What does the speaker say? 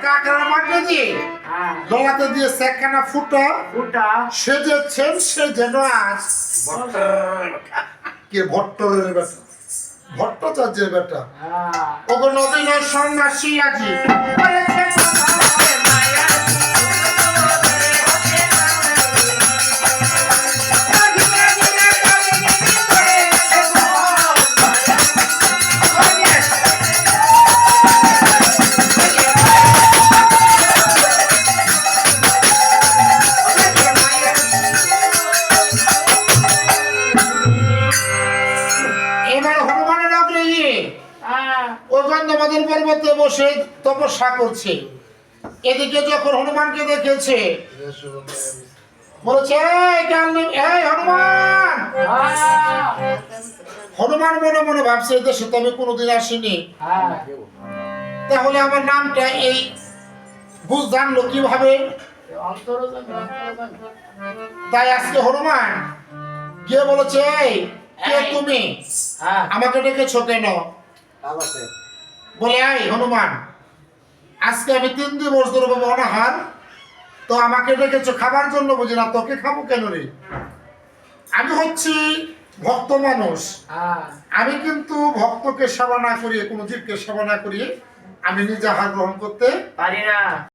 কাকড়ার মাঠে দিয়ে গলাতে দিয়ে সেখানা ফুটা সেজেছেন সেজেন আজ কে ভট্টরের বেটা ভট্টাচার্যের বেটা ওগো নবীনের সন্ন্যাসী আজি পর্বতে বসে তপস্যা করছে এদিকে যখন হনুমানকে দেখেছে বলেছে এই হনুমান হনুমান মনে মনে ভাবছে এই দেশে তো আমি কোনোদিন আসিনি তাহলে আমার নামটা এই বুঝ জানলো কিভাবে তাই আজকে হনুমান গিয়ে বলেছে এই কে তুমি আমাকে ডেকেছো কেন বলে আই হনুমান আজকে আমি 3 দিবস ধরে অনাহার তো আমাকে ডেকেছো খাবার জন্য বুঝি না তোকে খাবো কেন রে আমি হচ্ছি ভক্ত মানুষ আমি কিন্তু ভক্তকে সেবা না করিয়ে কোনো জীবকে সেবা না করিয়ে আমি নিজে আহার গ্রহণ করতে পারি না